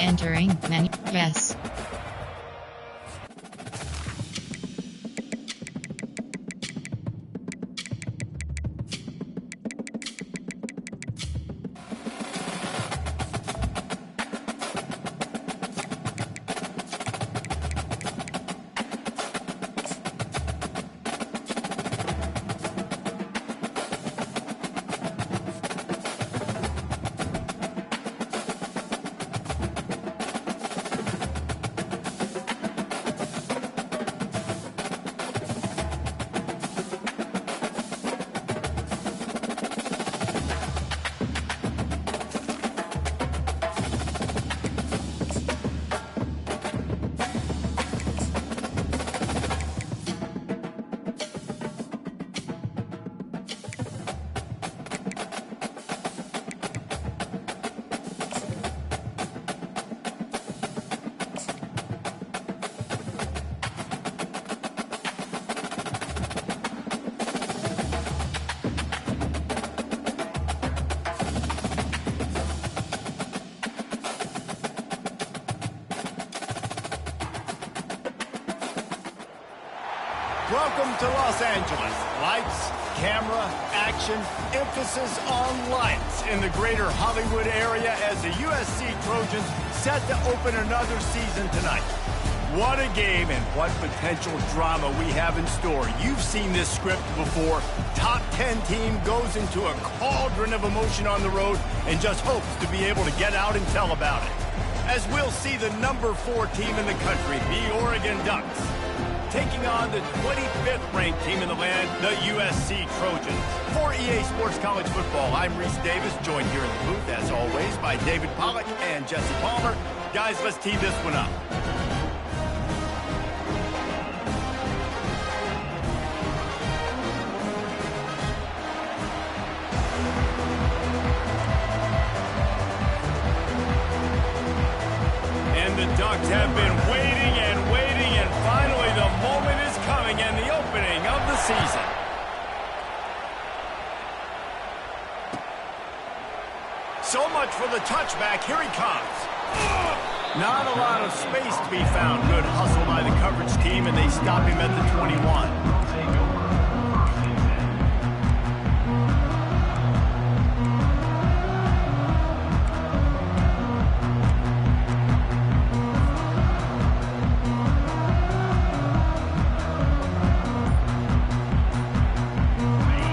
Entering menu. Yes. Welcome to Los Angeles. Lights, camera, action, emphasis on lights in the greater Hollywood area as the USC Trojans set to open another season tonight. What a game and what potential drama we have in store. You've seen this script before. Top 10 team goes into a cauldron of emotion on the road and just hopes to be able to get out and tell about it. As we'll see the number 4 team in the country, the Oregon Ducks, taking on the 25th ranked team in the land, the USC Trojans. For EA Sports College Football, I'm Reese Davis, joined here in the booth, as always, by David Pollack and Jesse Palmer. Guys, let's tee this one up. And the Ducks have been waiting and waiting, and finally the moment is coming and the opening of the season. So much for the touchback. Here he comes. Not a lot of space to be found. Good hustle by the coverage team, and they stop him at the 21.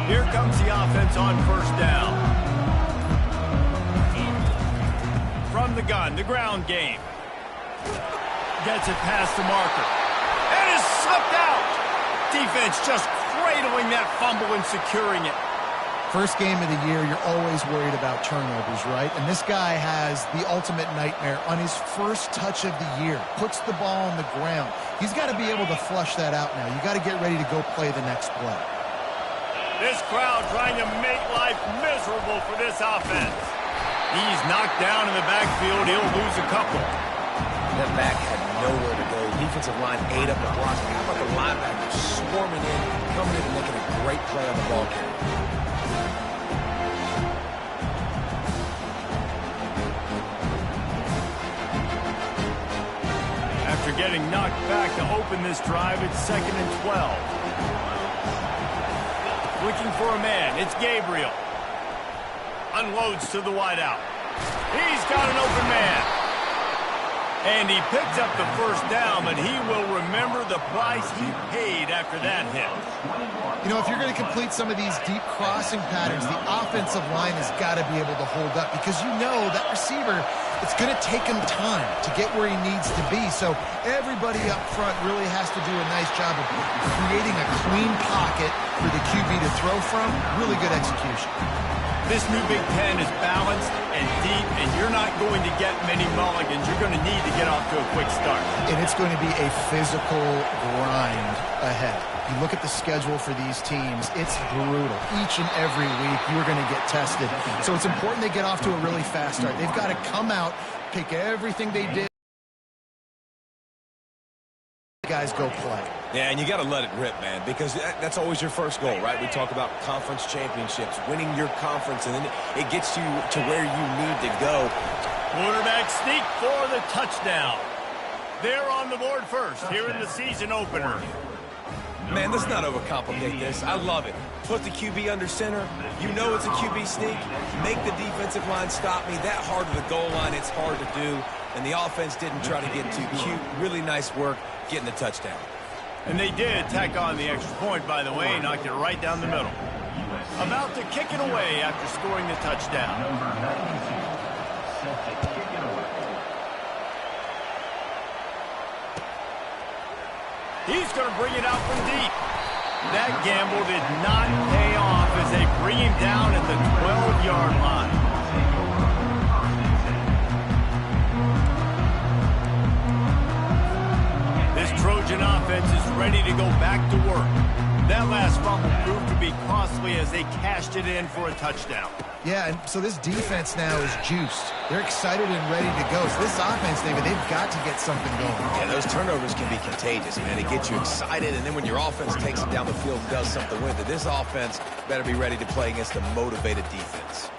Here comes the offense on first down. From the gun, the ground game. Gets it past the marker. And is slipped out. Defense just cradling that fumble and securing it. First game of the year, you're always worried about turnovers, right? And this guy has the ultimate nightmare on his first touch of the year. Puts the ball on the ground. He's got to be able to flush that out now. You got to get ready to go play the next play. This crowd trying to make life miserable for this offense. He's knocked down in the backfield. He'll lose a couple. That back had nowhere to go. Defensive line ate up the blocks. How about the linebackers swarming in, coming in and making a great play on the ball carrier? After getting knocked back to open this drive, it's 2nd and 12. Looking for a man. It's Gabriel. Unloads to the wideout. He's got an open man. And he picked up the first down, but he will remember the price he paid after that hit. You know, if you're going to complete some of these deep crossing patterns, the offensive line has got to be able to hold up because you know that receiver, it's going to take him time to get where he needs to be. So everybody up front really has to do a nice job of creating a clean pocket for the QB to throw from. Really good execution. This new Big Ten is balanced and deep, and you're not going to get many mulligans. You're going to need to get off to a quick start. And it's going to be a physical grind ahead. You look at the schedule for these teams, it's brutal. Each and every week, you're going to get tested. So it's important they get off to a really fast start. They've got to come out, take everything they did. Guys, go play. Yeah, and you got to let it rip, man, because that's always your first goal, right? We talk about conference championships, winning your conference, and then it gets you to where you need to go. Quarterback sneak for the touchdown. They're on the board first here in the season opener. Man, let's not overcomplicate this. I love it. Put the QB under center. You know it's a QB sneak. Make the defensive line stop me. That hard to the goal line, it's hard to do. And the offense didn't try to get too cute. Really nice work getting the touchdown. And they did tack on the extra point, by the way, knocked it right down the middle. About to kick it away after scoring the touchdown. He's going to bring it out from deep. That gamble did not pay off as they bring him down at the 12-yard line. This Trojan offense is ready to go back to work. That last fumble proved to be costly as they cashed it in for a touchdown. Yeah, and so this defense now is juiced. They're excited and ready to go. So this offense, David, they've got to get something going. Yeah, those turnovers can be contagious, man. It gets you excited, and then when your offense takes it down the field and does something with it, this offense better be ready to play against a motivated defense.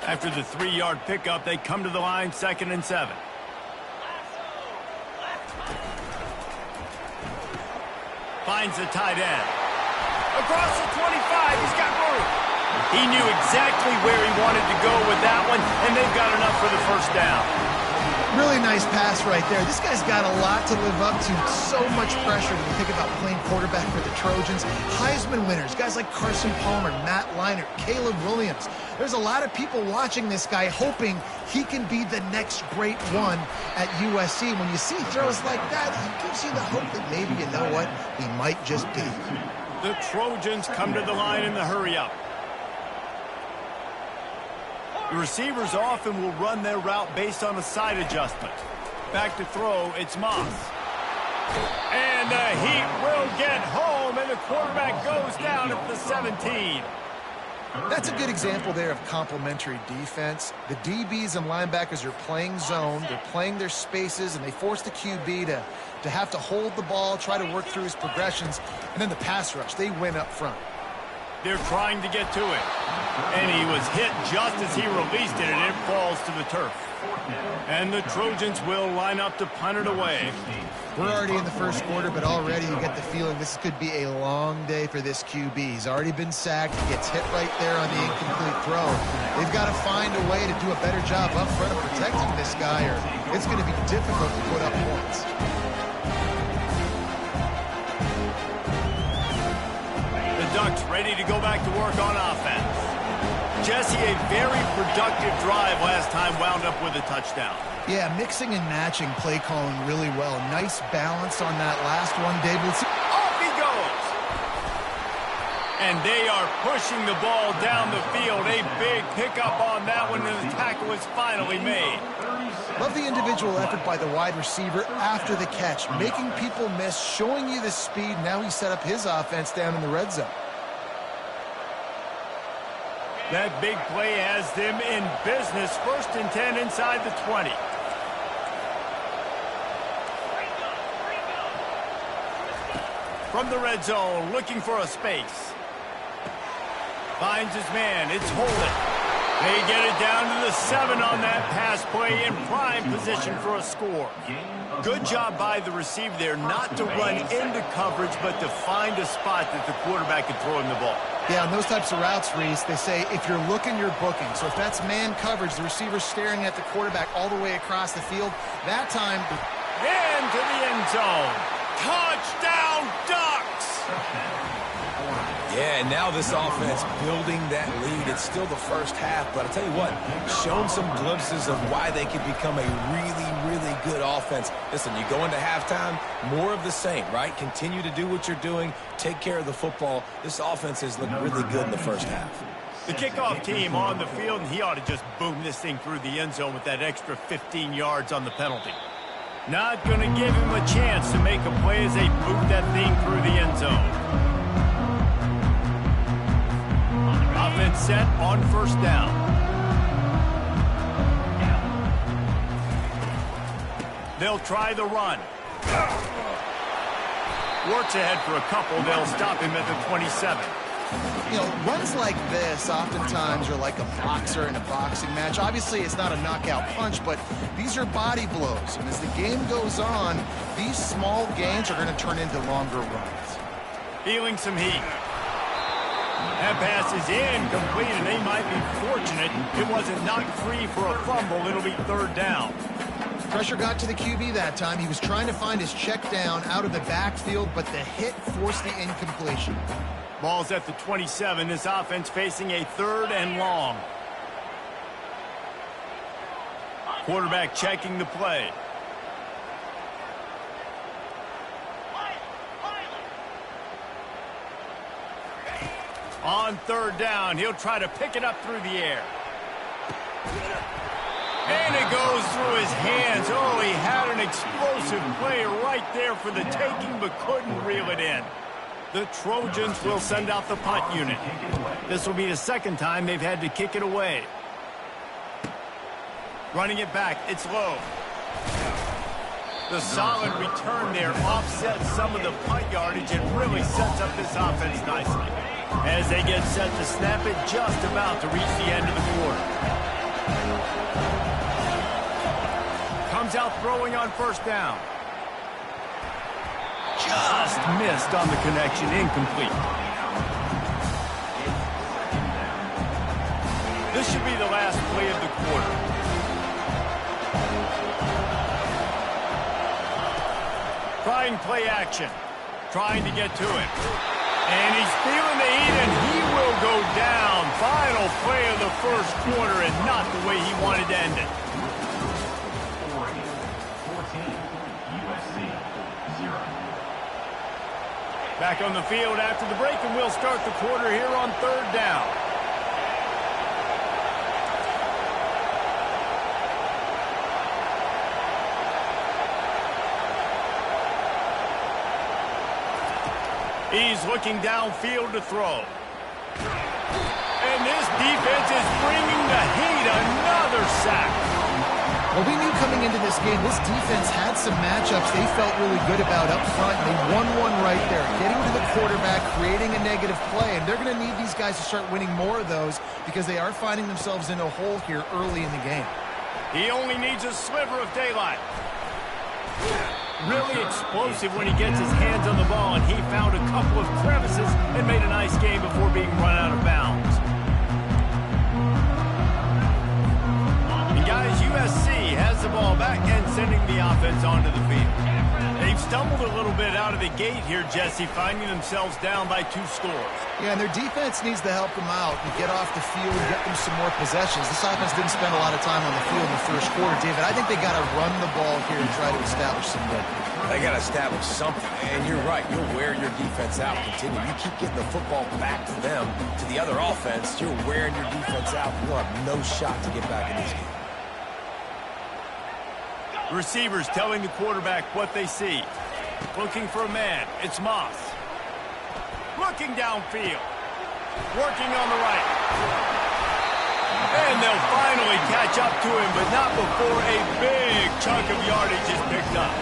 After the 3-yard pickup, they come to the line, 2nd and 7. Finds the tight end. Across the 25, he's got room. He knew exactly where he wanted to go with that one, and they've got enough for the first down. Really nice pass right there. This guy's got a lot to live up to. So much pressure when you think about playing quarterback for the Trojans. Heisman winners, guys like Carson Palmer, Matt Leinart, Caleb Williams. There's a lot of people watching this guy hoping he can be the next great one at USC. When you see throws like that, he gives you the hope that maybe, you know what, he might just be. The Trojans come to the line in the hurry-up. The receivers often will run their route based on a side adjustment. Back to throw, it's Moss. And the Heat will get home, and the quarterback goes down at the 17. That's a good example there of complementary defense. The DBs and linebackers are playing zone, they're playing their spaces, and they force the QB to have to hold the ball, try to work through his progressions, and then the pass rush, they win up front. They're trying to get to it. And he was hit just as he released it, and it falls to the turf. And the Trojans will line up to punt it away. We're already in the first quarter, but already you get the feeling this could be a long day for this QB. He's already been sacked. He gets hit right there on the incomplete throw. They've got to find a way to do a better job up front of protecting this guy, or it's going to be difficult to put up points. Ducks ready to go back to work on offense. Jesse, a very productive drive last time, wound up with a touchdown. Yeah, mixing and matching play calling really well. Nice balance on that last one, David. Off he goes! And they are pushing the ball down the field. A big pickup on that one, and the tackle is finally made. Love the individual effort by the wide receiver after the catch, making people miss, showing you the speed. Now he set up his offense down in the red zone. That big play has them in business. 1st and 10 inside the 20. From the red zone, looking for a space. Finds his man. It's Holden. They get it down to the 7 on that pass play, in prime position for a score. Good job by the receiver there not to run into coverage, but to find a spot that the quarterback can throw him the ball. Yeah, on those types of routes, Reese, they say if you're looking, you're booking. So if that's man coverage, the receiver's staring at the quarterback all the way across the field, that time... Into the end zone. Touchdown, Ducks! Yeah, and now this offense building that lead. It's still the first half, but I'll tell you what, shown some glimpses of why they could become a really, really good offense. Listen, you go into halftime, more of the same, right? Continue to do what you're doing, take care of the football. This offense has looked really good in the first half. The kickoff team on the field, and he ought to just boom this thing through the end zone with that extra 15 yards on the penalty. Not going to give him a chance to make a play as they boot that thing through the end zone. Offense set on 1st down. They'll try the run. Works ahead for a couple. They'll stop him at the 27. You know, runs like this oftentimes are like a boxer in a boxing match. Obviously, it's not a knockout punch, but these are body blows. And as the game goes on, these small gains are going to turn into longer runs. Feeling some heat. That pass is incomplete, and they might be fortunate it wasn't knocked free for a fumble. It'll be third down. Pressure got to the QB that time. He was trying to find his check down out of the backfield, but the hit forced the incompletion. Ball's at the 27. This offense facing a third and long. Quarterback checking the play. On third down, he'll try to pick it up through the air. And it goes through his hands. Oh, he had an explosive play right there for the taking, but couldn't reel it in. The Trojans will send out the punt unit. This will be the second time they've had to kick it away. Running it back, it's low. The solid return there offsets some of the punt yardage and really sets up this offense nicely. As they get set to snap it, just about to reach the end of the quarter. Comes out throwing on first down. Just missed on the connection, incomplete. This should be the last play of the quarter. Trying play action. Trying to get to it. And he's feeling the heat, and he will go down. Final play of the first quarter, and not the way he wanted to end it. Back on the field after the break, and we'll start the quarter here on third down. He's looking downfield to throw. And this defense is bringing the heat. Another sack. Well, we knew coming into this game, this defense had some matchups they felt really good about up front. And they won one right there, getting to the quarterback, creating a negative play. And they're going to need these guys to start winning more of those because they are finding themselves in a hole here early in the game. He only needs a sliver of daylight. Really explosive when he gets his hands on the ball, and he found a couple of crevices and made a nice game before being run out of bounds. And guys, USC has the ball back and sending the offense onto the field. They've stumbled a little bit out of the gate here, Jesse, finding themselves down by 2 scores. Yeah, and their defense needs to help them out and get off the field, get them some more possessions. This offense didn't spend a lot of time on the field in the first quarter, David. I think they got to run the ball here and try to establish some rhythm. They got to establish something, and you're right. You'll wear your defense out. Continue. You keep getting the football back to them, to the other offense. You're wearing your defense out. You'll have no shot to get back in this game. Receivers telling the quarterback what they see. Looking for a man. It's Moss. Looking downfield. Working on the right. And they'll finally catch up to him, but not before a big chunk of yardage is picked up.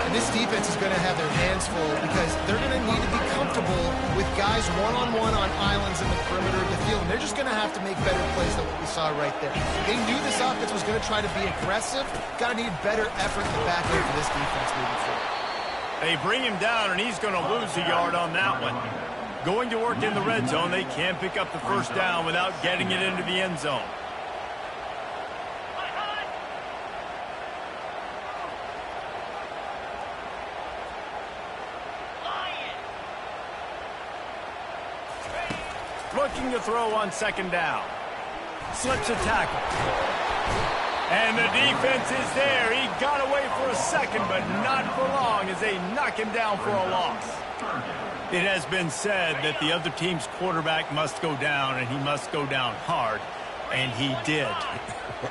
And this defense is going to have their hands full because they're going to need to be comfortable with guys one-on-one on islands in the perimeter of the field. And they're just going to have to make better plays than what we saw right there. They knew this offense was going to try to be aggressive. Got to need better effort in the back end for this defense moving forward. They bring him down, and he's going to lose a yard on that one. Going to work in the red zone, they can't pick up the first down without getting it into the end zone. Looking to throw on second down. Slips a tackle. And the defense is there. He got away for a second, but not for long as they knock him down for a loss. It has been said that the other team's quarterback must go down, and he must go down hard, and he did.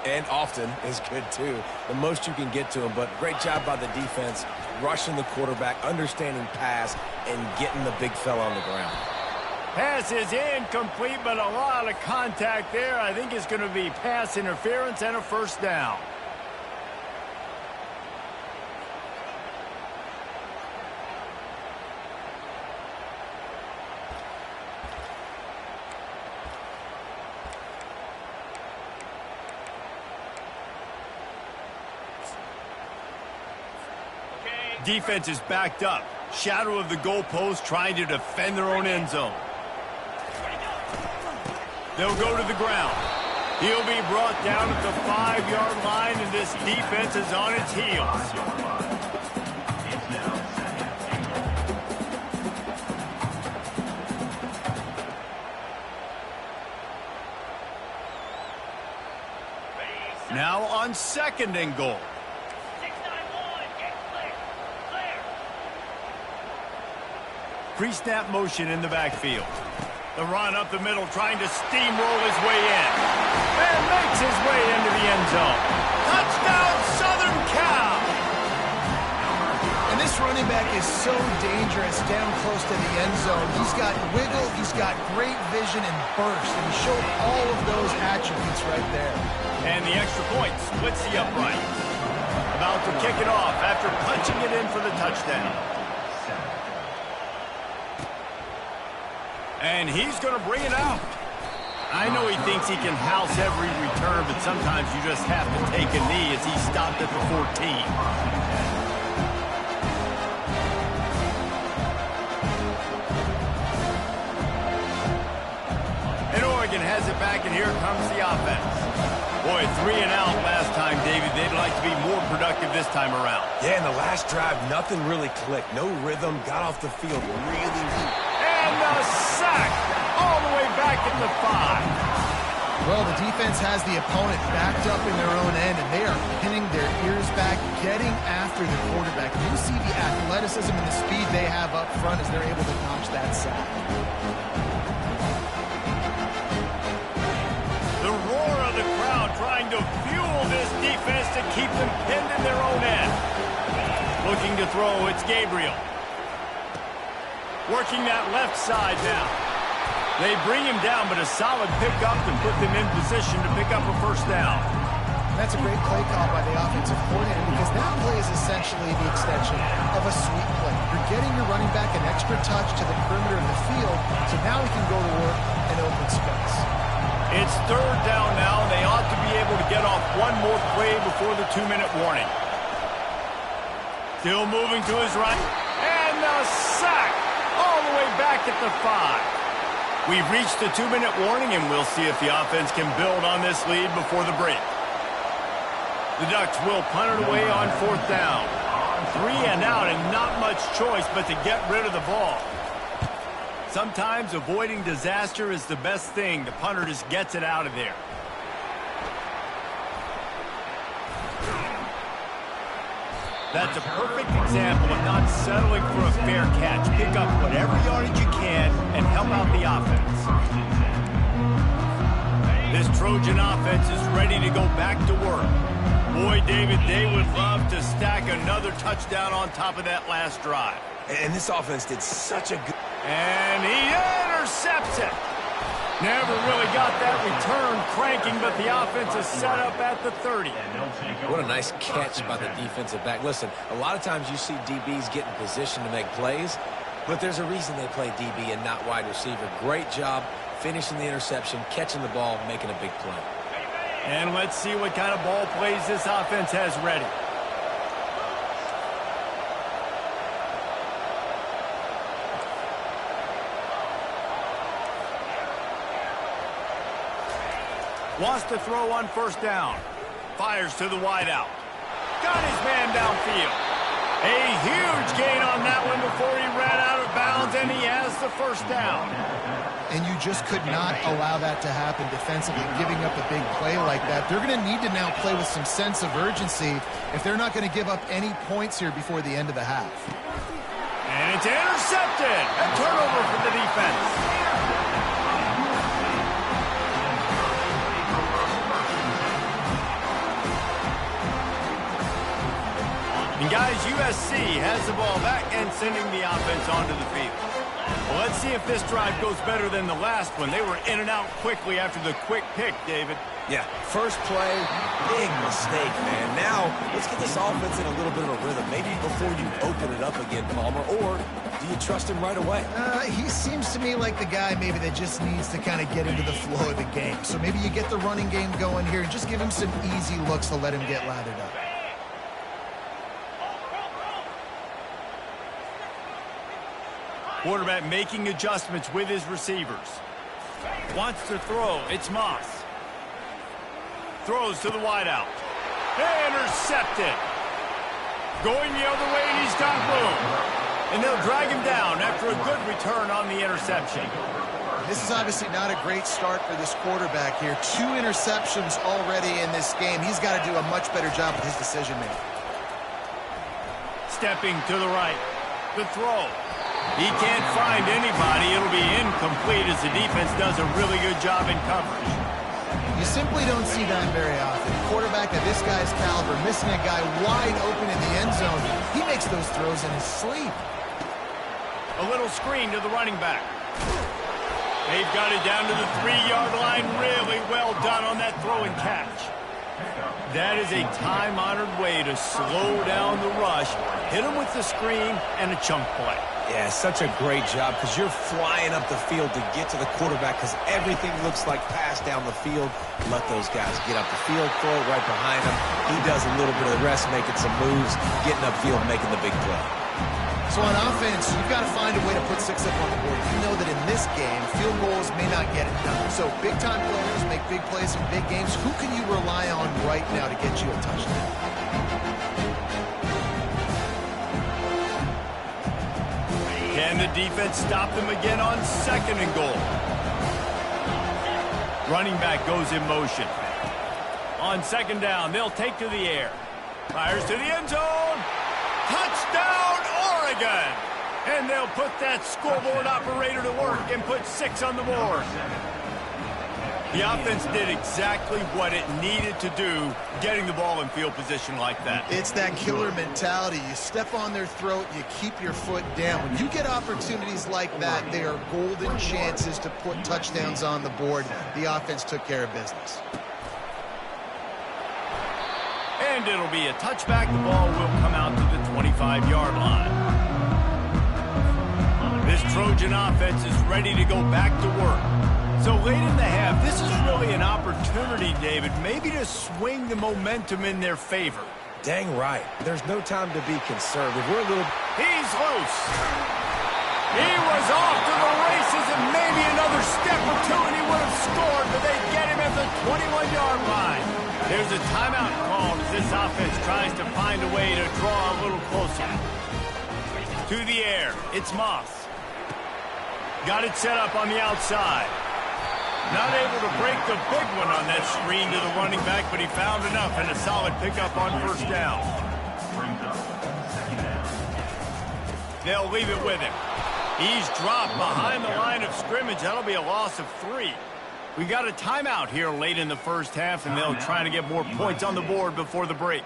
And often is good, too. The most you can get to him, but great job by the defense, rushing the quarterback, understanding pass, and getting the big fella on the ground. Pass is incomplete, but a lot of contact there. I think it's going to be pass interference and a first down. Defense is backed up. Shadow of the goalpost trying to defend their own end zone. They'll go to the ground. He'll be brought down at the 5-yard line, and this defense is on its heels. Now on 2nd and goal. Pre-snap motion in the backfield. The run up the middle, trying to steamroll his way in. And makes his way into the end zone. Touchdown, Southern Cal! And this running back is so dangerous down close to the end zone. He's got wiggle, he's got great vision and burst, and he showed all of those attributes right there. And the extra point splits the upright. About to kick it off after punching it in for the touchdown. And he's going to bring it out. I know he thinks he can house every return, but sometimes you just have to take a knee as he stopped at the 14. And Oregon has it back, and here comes the offense. Boy, 3 and out last time, David. They'd like to be more productive this time around. Yeah, in the last drive, nothing really clicked. No rhythm, got off the field really weak. And a sack all the way back at the 5. Well, the defense has the opponent backed up in their own end, and they are pinning their ears back, getting after the quarterback. You see the athleticism and the speed they have up front as they're able to notch that sack. The roar of the crowd trying to fuel this defense to keep them pinned in their own end. Looking to throw, it's Gabriel. Working that left side now. They bring him down, but a solid pickup to put them in position to pick up a first down. That's a great play call by the offensive coordinator because that play is essentially the extension of a sweep play. You're getting your running back an extra touch to the perimeter of the field, so now he can go to work in open space. It's 3rd down now, and they ought to be able to get off one more play before the 2-minute warning. Still moving to his right. And a sack all the way back at the 5. We've reached the 2-minute warning, and we'll see if the offense can build on this lead before the break. The Ducks will punt it away on 4th down. 3 and out, and not much choice but to get rid of the ball. Sometimes avoiding disaster is the best thing. The punter just gets it out of there. That's a perfect example of not settling for a fair catch. Pick up whatever yardage you can and help out the offense. This Trojan offense is ready to go back to work. Boy, David, they would love to stack another touchdown on top of that last drive. And this offense did such a good... And he intercepts it. Never really got that return cranking, but the offense is set up at the 30. What a nice catch by the defensive back. Listen, a lot of times you see DBs get in position to make plays, but there's a reason they play DB and not wide receiver. Great job finishing the interception, catching the ball, making a big play. And let's see what kind of ball plays this offense has ready. Wants to throw on 1st down. Fires to the wideout. Got his man downfield. A huge gain on that one before he ran out of bounds, and he has the 1st down. And you just could not allow that to happen defensively, giving up a big play like that. They're going to need to now play with some sense of urgency if they're not going to give up any points here before the end of the half. And it's intercepted. A turnover for the defense. And guys, USC has the ball back and sending the offense onto the field. Well, let's see if this drive goes better than the last one. They were in and out quickly after the quick pick, David. Yeah, first play, big mistake, man. Now, let's get this offense in a little bit of a rhythm. Maybe before you open it up again, Palmer, or do you trust him right away? He seems to me like the guy maybe that just needs to kind of get into the flow of the game. So maybe you get the running game going here and just give him some easy looks to let him get lathered up. Quarterback making adjustments with his receivers. Wants to throw. It's Moss. Throws to the wideout. Intercepted. Going the other way, and he's got room. And they'll drag him down after a good return on the interception. This is obviously not a great start for this quarterback here. 2 interceptions already in this game. He's got to do a much better job with his decision-making. Stepping to the right. The throw. He can't find anybody. It'll be incomplete as the defense does a really good job in coverage. You simply don't see that very often. A quarterback of this guy's caliber missing a guy wide open in the end zone. He makes those throws in his sleep. A little screen to the running back. They've got it down to the 3-yard line. Really well done on that throw and catch. That is a time-honored way to slow down the rush, hit him with the screen, and a chunk play. Yeah, such a great job because you're flying up the field to get to the quarterback because everything looks like pass down the field. Let those guys get up the field, throw it right behind him. He does a little bit of the rest, making some moves, getting upfield, making the big play. So on offense, you've got to find a way to put 6 up on the board. You know that in this game, field goals may not get it done. So big-time players make big plays in big games. Who can you rely on right now to get you a touchdown? Can the defense stop them again on 2nd and goal? Running back goes in motion. On 2nd down, they'll take to the air. Fires to the end zone. Touchdown, Oregon! And they'll put that scoreboard operator to work and put 6 on the board. The offense did exactly what it needed to do, getting the ball in field position like that. It's that killer mentality. You step on their throat, you keep your foot down. When you get opportunities like that, they are golden chances to put touchdowns on the board. The offense took care of business. And it'll be a touchback. The ball will come out to the 25-yard line. This Trojan offense is ready to go back to work. So late in the half, this is really an opportunity, David, maybe to swing the momentum in their favor. Dang right. There's no time to be conservative. We're a little... He's loose. He was off to the races, and maybe another step or 2, and he would have scored, but they get him at the 21-yard line. There's a timeout called as this offense tries to find a way to draw a little closer. To the air, it's Moss. Got it set up on the outside. Not able to break the big one on that screen to the running back, but he found enough and a solid pickup on 1st down. They'll leave it with him. He's dropped behind the line of scrimmage. That'll be a loss of 3. We got a timeout here late in the 1st half, and they'll try to get more points on the board before the break.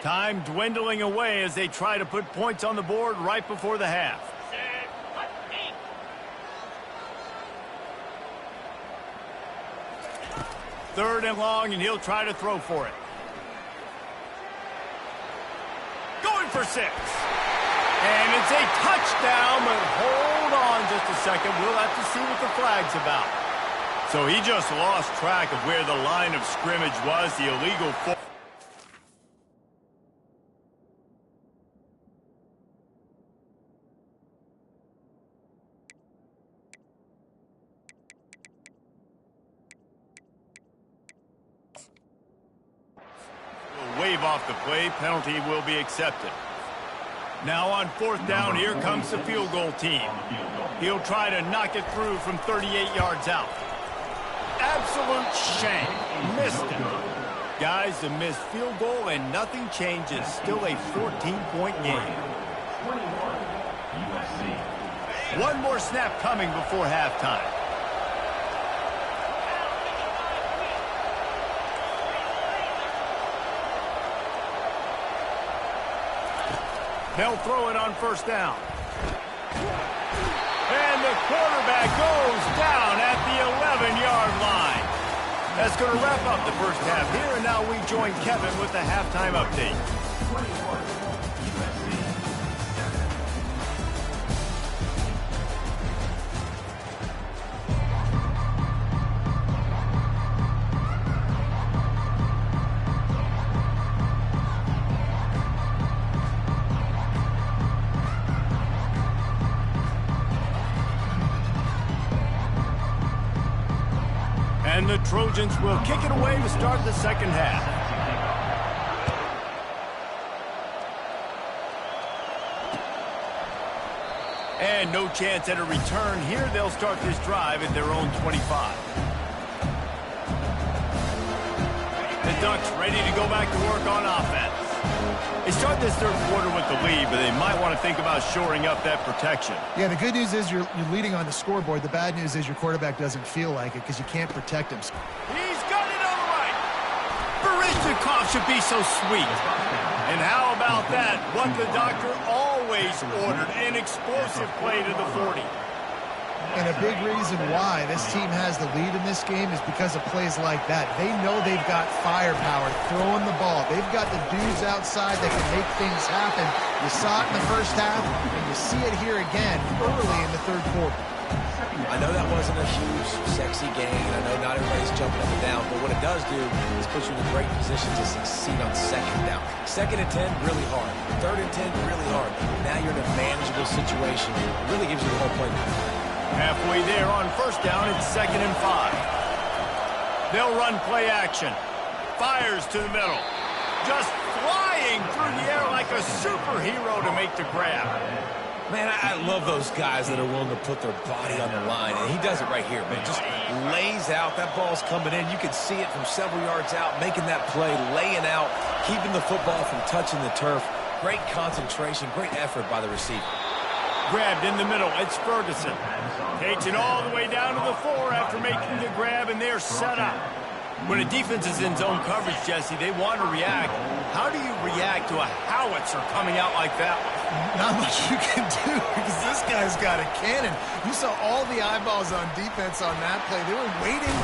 Time dwindling away as they try to put points on the board right before the half. 3rd and long, and he'll try to throw for it. Going for 6. And it's a touchdown, but hold on just a second. We'll have to see what the flag's about. So he just lost track of where the line of scrimmage was, the illegal... Wave off the play. Penalty will be accepted. Now on 4th down, here comes the field goal team. He'll try to knock it through from 38 yards out. Absolute shame. Missed it. Guys, a missed field goal and nothing changes. Still a 14-point game. One more snap coming before halftime. They'll throw it on 1st down. And the quarterback goes down at the 11-yard line. That's going to wrap up the 1st half here, and now we join Kevin with the halftime update. And the Trojans will kick it away to start the second half. And no chance at a return here. They'll start this drive at their own 25. The Ducks ready to go back to work on offense. They start this third quarter with the lead, but they might want to think about shoring up that protection. Yeah, the good news is you're leading on the scoreboard. The bad news is your quarterback doesn't feel like it because you can't protect him. He's got it on the right. Baryshnikov should be so sweet. And how about that? What the doctor always ordered, an explosive play to the 40. And a big reason why this team has the lead in this game is because of plays like that. They know they've got firepower throwing the ball. They've got the dudes outside that can make things happen. You saw it in the first half, and you see it here again early in the third quarter. I know that wasn't a huge, sexy game, and I know not everybody's jumping up and down, but what it does do is put you in a great position to succeed on second down. Second and 10, really hard. Third and 10, really hard. Now you're in a manageable situation. It really gives you the whole playbook. Halfway there on first down, it's 2nd and 5. They'll run play action. Fires to the middle. Just flying through the air like a superhero to make the grab. Man, I love those guys that are willing to put their body on the line, and he does it right here, man. Just lays out. That ball's coming in. You can see it from several yards out, making that play, laying out, keeping the football from touching the turf. Great concentration, great effort by the receiver. Grabbed in the middle. It's Ferguson. Takes it all the way down to the 4 after making the grab, and they're set up. When a defense is in zone coverage, Jesse, they want to react. How do you react to a howitzer coming out like that? Not much you can do because this guy's got a cannon. You saw all the eyeballs on defense on that play. They were waiting.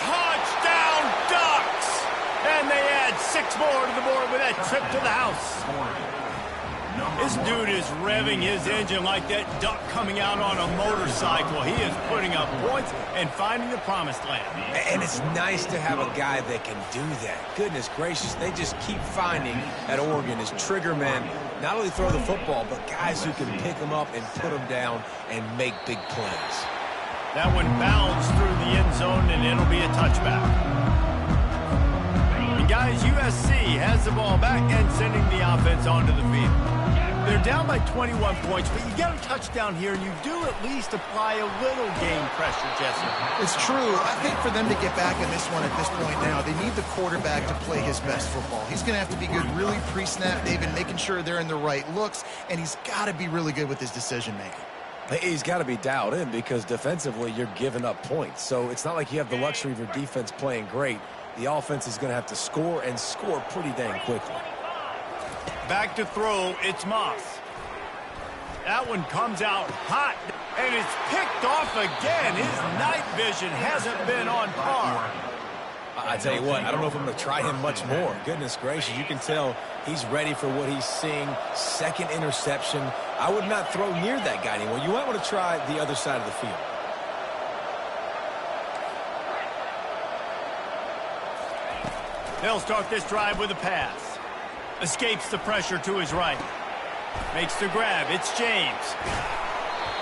Touchdown, Ducks! And they add 6 more to the board with that trip to the house. This dude is revving his engine like that duck coming out on a motorcycle. He is putting up points and finding the promised land. And it's nice to have a guy that can do that. Goodness gracious, they just keep finding at Oregon is trigger men. Not only throw the football, but guys who can pick them up and put them down and make big plays. That one bounds through the end zone, and it'll be a touchback. And guys, USC has the ball back and sending the offense onto the field. They're down by 21 points, but you get a touchdown here, and you do at least apply a little game pressure, Jesse. It's true. I think for them to get back in this one at this point now, they need the quarterback to play his best football. He's going to have to be good really pre-snap, David, making sure they're in the right looks, and he's got to be really good with his decision-making. He's got to be dialed in because defensively you're giving up points. So it's not like you have the luxury of your defense playing great. The offense is going to have to score and score pretty dang quickly. Back to throw, it's Moss. That one comes out hot, and it's picked off again. His night vision hasn't been on par. I tell you what, I don't know if I'm going to try him much more. Goodness gracious, you can tell he's ready for what he's seeing. Second interception. I would not throw near that guy anymore. You might want to try the other side of the field. They'll start this drive with a pass. Escapes the pressure to his right. Makes the grab. It's James.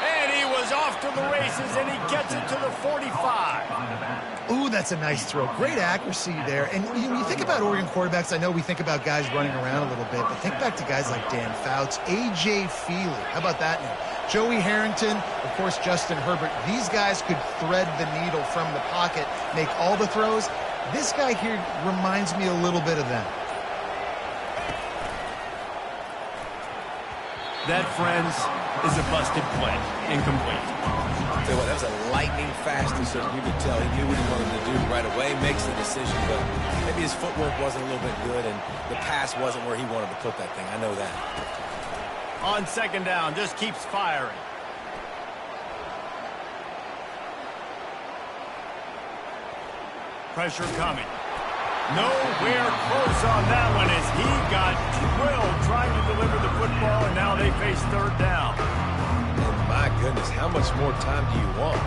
And he was off to the races, and he gets it to the 45. Ooh, that's a nice throw. Great accuracy there. And when you think about Oregon quarterbacks, I know we think about guys running around a little bit, but think back to guys like Dan Fouts, A.J. Feely. How about that name? Joey Harrington, of course, Justin Herbert. These guys could thread the needle from the pocket, make all the throws. This guy here reminds me a little bit of them. That, friends, is a busted play. Incomplete. I'll tell you what, that was a lightning fast decision. You could tell he knew what he wanted to do right away, makes the decision, but maybe his footwork wasn't a little bit good and the pass wasn't where he wanted to put that thing. I know that. On second down, just keeps firing. Pressure coming. Nowhere close on that one as he got drilled trying to deliver the football, and now they face third down. And my goodness, how much more time do you want?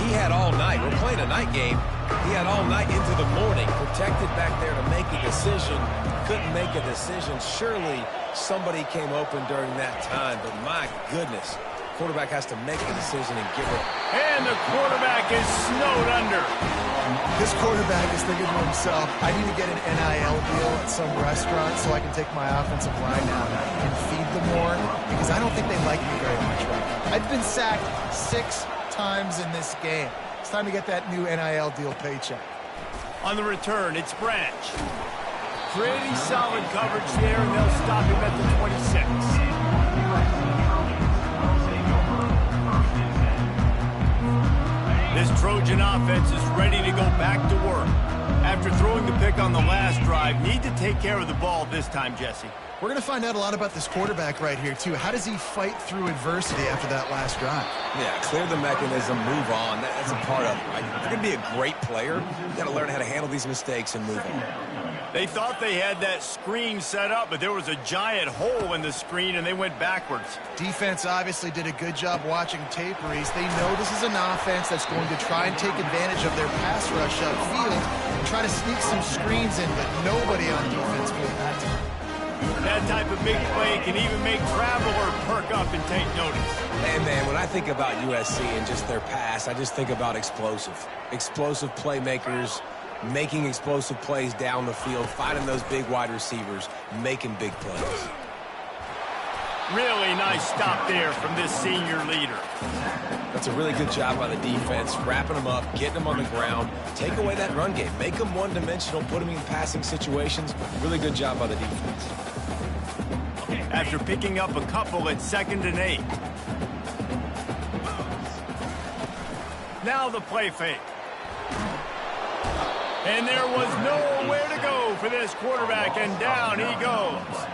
He had all night. We're playing a night game. He had all night into the morning, protected back there to make a decision. Couldn't make a decision. Surely somebody came open during that time, but my goodness, quarterback has to make a decision and get rid. And the quarterback is snowed under. This quarterback is thinking to himself, I need to get an NIL deal at some restaurant so I can take my offensive line out and feed them more, because I don't think they like me very much right now. I've been sacked 6 times in this game. It's time to get that new NIL deal paycheck. On the return, it's Branch. Pretty solid coverage there, and they'll stop him at the 26. This Trojan offense is ready to go back to work. After throwing the pick on the last drive, need to take care of the ball this time, Jesse. We're going to find out a lot about this quarterback right here, too. How does he fight through adversity after that last drive? Yeah, clear the mechanism, move on. That's a part of it, right? If you're going to be a great player, you got to learn how to handle these mistakes and move on. They thought they had that screen set up, but there was a giant hole in the screen, and they went backwards. Defense obviously did a good job watching tape, Reese. They know this is an offense that's going to try and take advantage of their pass rush upfield and try to sneak some screens in, but nobody on defense moved that time. That type of big play can even make Traveler perk up and take notice. And, man, when I think about USC and just their pass, I just think about explosive. Explosive playmakers, making explosive plays down the field, finding those big wide receivers, making big plays. Really nice stop there from this senior leader. That's a really good job by the defense, wrapping them up, getting them on the ground, take away that run game, make them one-dimensional, put them in passing situations. Really good job by the defense. After picking up a couple at 2nd and 8. Now the play fake. And there was nowhere to go for this quarterback, and down he goes.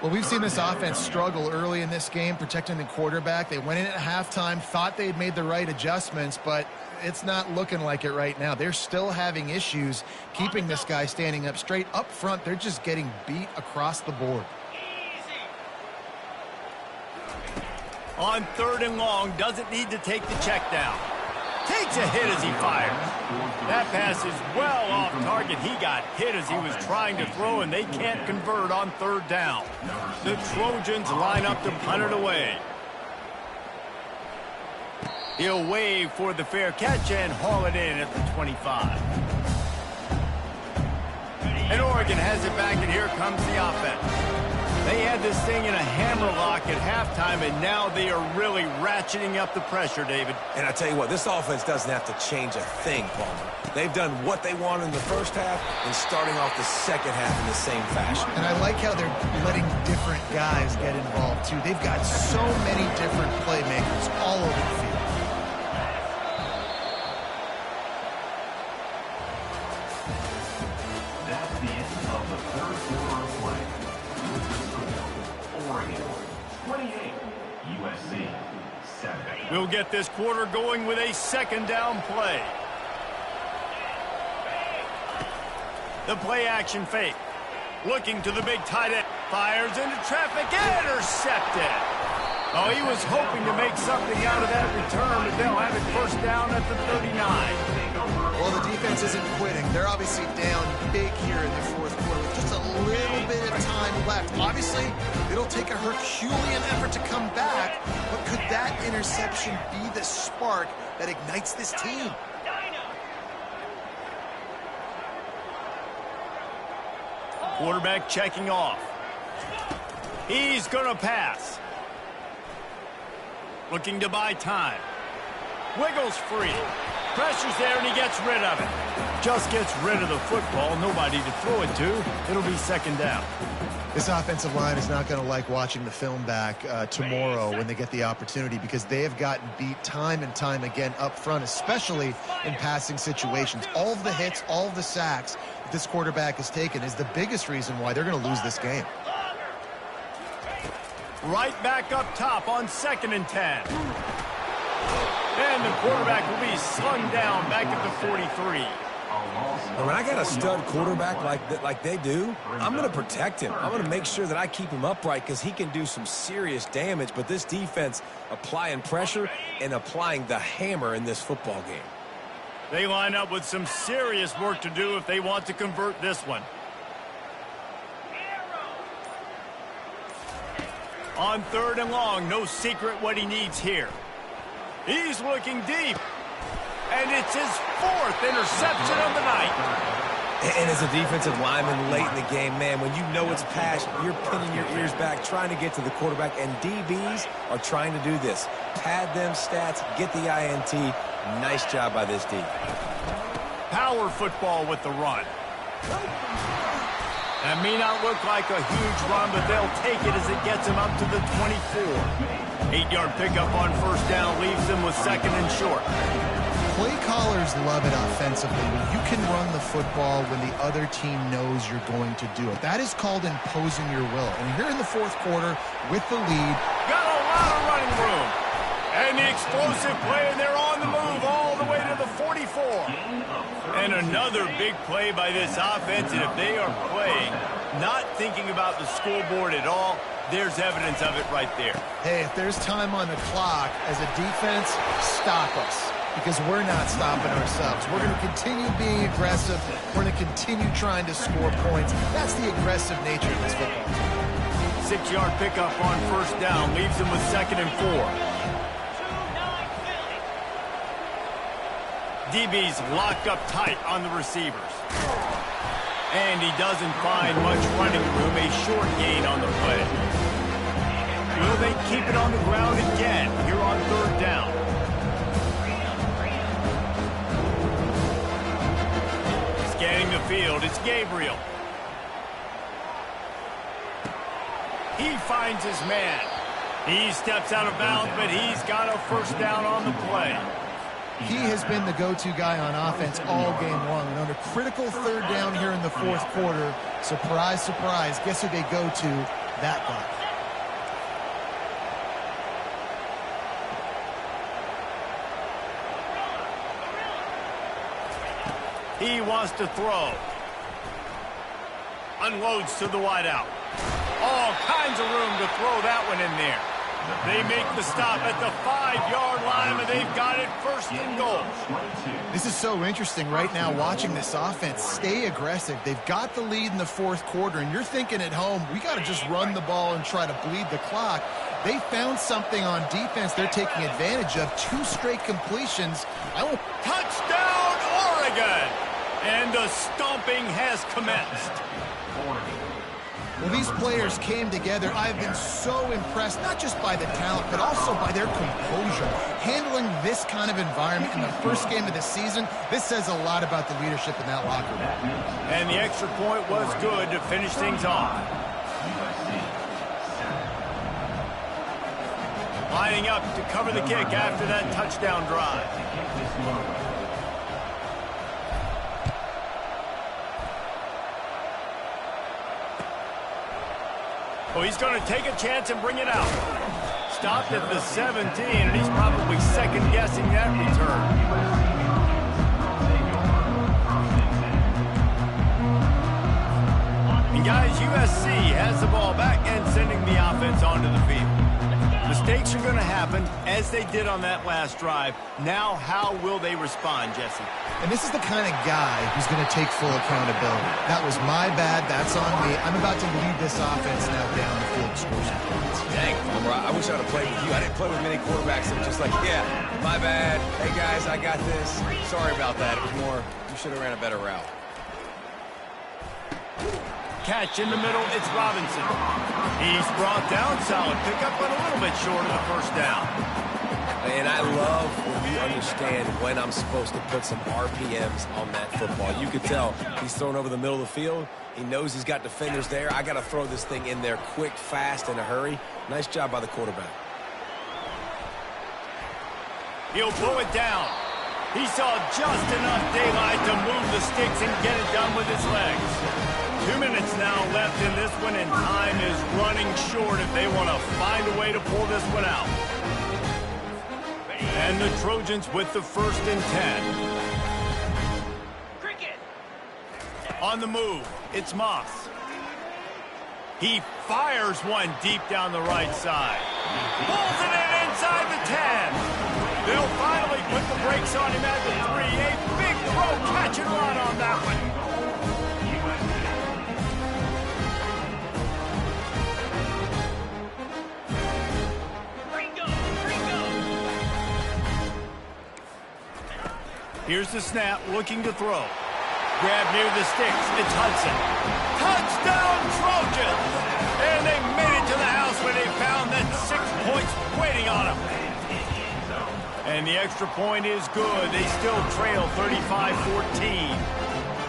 Well, we've seen this offense struggle early in this game, protecting the quarterback. They went in at halftime, thought they had made the right adjustments, but it's not looking like it right now. They're still having issues keeping this guy standing up straight. Up front, they're just getting beat across the board. On 3rd and long, doesn't need to take the check down. Takes a hit as he fires. That pass is well off target. He got hit as he was trying to throw, and they can't convert on 3rd down. The Trojans line up to punt it away. He'll wave for the fair catch and haul it in at the 25. And Oregon has it back, and here comes the offense. They had this thing in a hammerlock at halftime, and now they are really ratcheting up the pressure, David. And I tell you what, this offense doesn't have to change a thing, Palmer. They've done what they wanted in the first half and starting off the second half in the same fashion. And I like how they're letting different guys get involved, too. They've got so many different playmakers all over the field. That's the end of the 3rd quarter of play. Oregon 28, USC 7. We'll get this quarter going with a 2nd down play. The play action fake. Looking to the big tight end. Fires into traffic. Intercepted. Oh, he was hoping to make something out of that return, but they'll have it 1st down at the 39. Well, the defense isn't quitting. They're obviously down big here in the 4th quarter with just a little bit of time left. Obviously, it'll take a Herculean effort to come back, but could that interception be the spark that ignites this team? Quarterback checking off. He's going to pass. Looking to buy time. Wiggles free. Pressure's there, and he gets rid of it. Just gets rid of the football. Nobody to throw it to. It'll be 2nd down. This offensive line is not going to like watching the film back tomorrow when they get the opportunity, because they have gotten beat time and time again up front, especially in passing situations. All of the hits, all of the sacks that this quarterback has taken is the biggest reason why they're going to lose this game. Right back up top on 2nd and 10. And the quarterback will be slung down back at the 43. When I got a stud quarterback like they do, I'm going to protect him. I'm going to make sure that I keep him upright because he can do some serious damage. But this defense applying pressure and applying the hammer in this football game. They line up with some serious work to do if they want to convert this one. On 3rd and long, no secret what he needs here. He's looking deep. And it's his 4th interception of the night. And as a defensive lineman late in the game, man, when you know it's pass, you're pinning your ears back, trying to get to the quarterback, and DBs are trying to do this. Pad them stats, get the INT. Nice job by this D. Power football with the run. That may not look like a huge run, but they'll take it as it gets him up to the 24. 8-yard pickup on 1st down leaves him with 2nd and short. Play callers love it offensively when you can run the football when the other team knows you're going to do it. That is called imposing your will. And here in the 4th quarter with the lead. Got a lot of running room. And the explosive play, and they're on the move all the way to the 44. And another big play by this offense, and if they are playing, not thinking about the scoreboard at all, there's evidence of it right there. Hey, if there's time on the clock as a defense, stop us. Because we're not stopping ourselves. We're going to continue being aggressive. We're going to continue trying to score points. That's the aggressive nature of this football team. 6-yard pickup on 1st down leaves him with 2nd and 4. DB's locked up tight on the receivers. And he doesn't find much running room, a short gain on the play. Will they keep it on the ground again here on 3rd down? Scanning the field, it's Gabriel. He finds his man. He steps out of bounds, but he's got a 1st down on the play. He has been the go-to guy on offense all game long. And on a critical 3rd down here in the 4th quarter, surprise, surprise, guess who they go to? That guy. He wants to throw. Unloads to the wideout. All kinds of room to throw that one in there. They make the stop at the 5-yard line, and they've got it 1st and goal. This is so interesting right now watching this offense stay aggressive. They've got the lead in the 4th quarter, and you're thinking at home, we got to just run the ball and try to bleed the clock. They found something on defense they're taking advantage of. 2 straight completions. Touchdown, Oregon! And the stomping has commenced. Well, these players came together. I've been so impressed, not just by the talent, but also by their composure. Handling this kind of environment in the 1st game of the season, this says a lot about the leadership in that locker room. And the extra point was good to finish things off. Lining up to cover the kick after that touchdown drive. Oh, he's going to take a chance and bring it out. Stopped at the 17, and he's probably second-guessing that return. And guys, USC has the ball back and sending the offense onto the field. Mistakes are going to happen, as they did on that last drive. Now, how will they respond, Jesse? And this is the kind of guy who's going to take full accountability. That was my bad. That's on me. I'm about to lead this offense now down the field to score some points. Dang, Homer, I wish I would have played with you. I didn't play with many quarterbacks that were just like, yeah, my bad. Hey, guys, I got this. Sorry about that. It was more, you should have ran a better route. Catch in the middle, it's Robinson. He's brought down, solid pickup, but a little bit short of the 1st down. And I love when you understand when I'm supposed to put some RPMs on that football. You could tell he's thrown over the middle of the field. He knows he's got defenders there. I got to throw this thing in there quick, fast, in a hurry. Nice job by the quarterback. He'll blow it down. He saw just enough daylight to move the sticks and get it done with his legs. 2 minutes now left in this one, and time is running short if they want to find a way to pull this one out. And the Trojans with the 1st and 10. On the move, it's Moss. He fires one deep down the right side. Pulls it in inside the 10. They'll finally put the brakes on him at the 3. A big throw, catch and run on that one. Here's the snap, looking to throw. Grab near the sticks. It's Hudson. Touchdown, Trojans! And they made it to the house where they found that 6 points waiting on them. And the extra point is good. They still trail 35-14.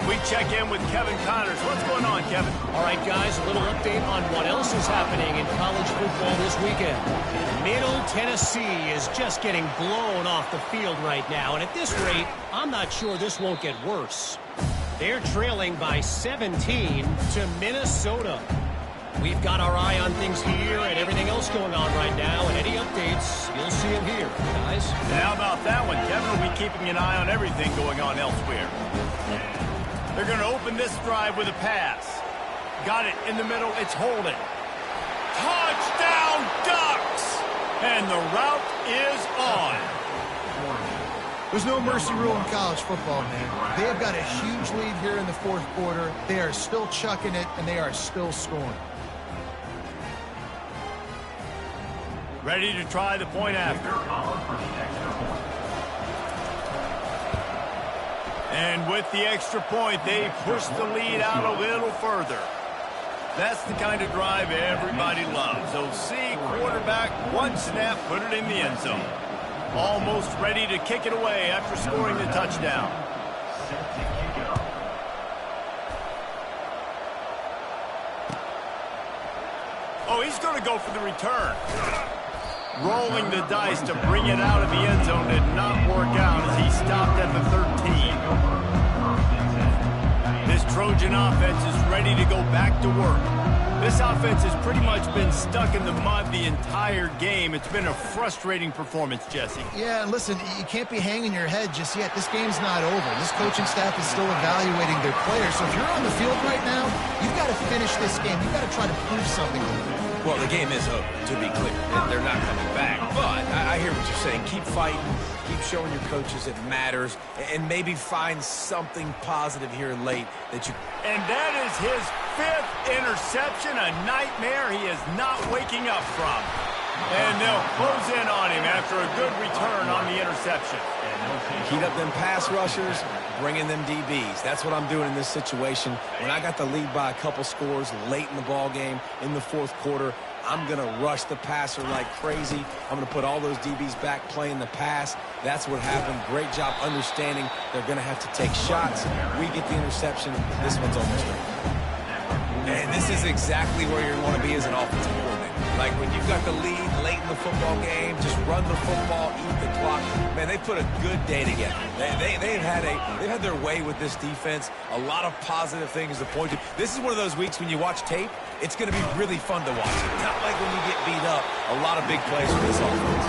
We check in with Kevin Connors. What's going on, Kevin? All right, guys, a little update on what else is happening in college football this weekend. Middle Tennessee is just getting blown off the field right now, and at this rate, I'm not sure this won't get worse. They're trailing by 17 to Minnesota. We've got our eye on things here and everything else going on right now, and any updates, you'll see them here, guys. And how about that one? Kevin will be keeping an eye on everything going on elsewhere. They're going to open this drive with a pass. Got it in the middle. It's Holden. Touchdown, Ducks! And the route is on. There's no mercy rule in college football, man. They have got a huge lead here in the fourth quarter. They are still chucking it, and they are still scoring. Ready to try the point after. And with the extra point, they push the lead out a little further. That's the kind of drive everybody loves. OC quarterback, one snap, put it in the end zone. Almost ready to kick it away after scoring the touchdown. Oh, he's going to go for the return. Rolling the dice to bring it out of the end zone did not work out as he stopped at the 13. This Trojan offense is ready to go back to work. This offense has pretty much been stuck in the mud the entire game. It's been a frustrating performance, Jesse. Yeah, and listen, you can't be hanging your head just yet. This game's not over. This coaching staff is still evaluating their players. So if you're on the field right now, you've got to finish this game. You've got to try to prove something to them. Well, the game is over, to be clear. They're not coming back. But I hear what you're saying. Keep fighting. Keep showing your coaches it matters. And maybe find something positive here late that you... And that is his 5th interception, a nightmare he is not waking up from. And they'll close in on him after a good return on the interception. Heat up them pass rushers, bring in them DBs. That's what I'm doing in this situation. When I got the lead by a couple scores late in the ball game, in the fourth quarter, I'm going to rush the passer like crazy. I'm going to put all those DBs back playing the pass. That's what happened. Great job understanding they're going to have to take shots. We get the interception. This one's almost ready. And this is exactly where you want to be as an offensive coordinator. Like when you've got the lead late in the football game, just run the football, eat the clock. Man, they put a good day together. They've had their way with this defense. A lot of positive things to point to. This is one of those weeks when you watch tape, it's going to be really fun to watch. Not like when you get beat up. A lot of big plays for this offense.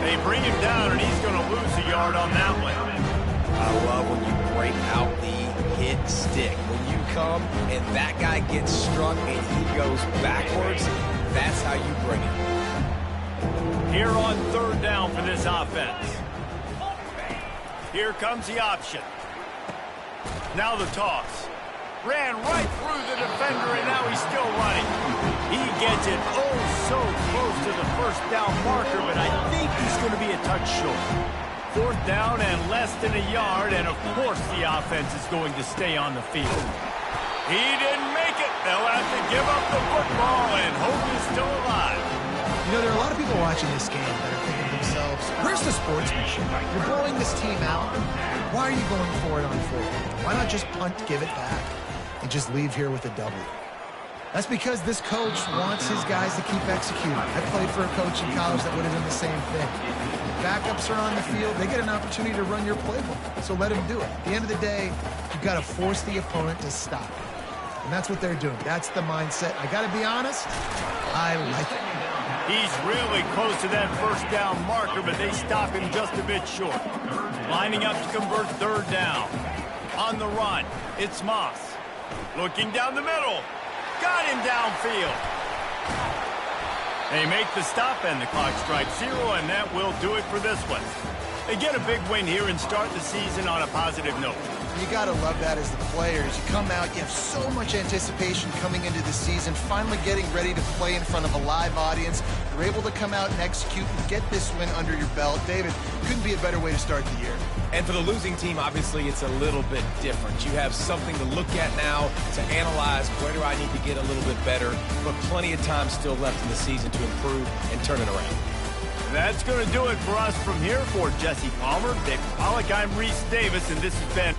They bring him down, and he's going to lose a yard on that one. I love when you break out the hit stick. When you come and that guy gets struck and he goes backwards, that's how you bring it. Here on 3rd down for this offense. Here comes the option. Now the toss. Ran right through the defender, and now he's still running. He gets it oh so close to the 1st down marker, but I think he's going to be a touch short. 4th down and less than a yard, and of course the offense is going to stay on the field. He didn't make it. They'll have to give up the football, and hope he's still alive. You know, there are a lot of people watching this game that are thinking to themselves, where's the sportsmanship? You're blowing this team out. Why are you going for it on 4th? Why not just punt, give it back, and just leave here with a W? That's because this coach wants his guys to keep executing. I played for a coach in college that would have done the same thing. Backups are on the field. They get an opportunity to run your playbook, so let them do it. At the end of the day, you've got to force the opponent to stop. And that's what they're doing. That's the mindset. I got to be honest, I like it. He's really close to that 1st down marker, but they stop him just a bit short. Lining up to convert 3rd down. On the run, it's Moss. Looking down the middle. Got him downfield. They make the stop, and the clock strikes 0, and that will do it for this one. They get a big win here and start the season on a positive note. You got to love that as the players. You come out, you have so much anticipation coming into the season, finally getting ready to play in front of a live audience. You're able to come out and execute and get this win under your belt. David, couldn't be a better way to start the year. And for the losing team, obviously, it's a little bit different. You have something to look at now to analyze where do I need to get a little bit better, but plenty of time still left in the season to improve and turn it around. That's going to do it for us from here. For Jesse Palmer, David Pollack, I'm Reese Davis, and this has been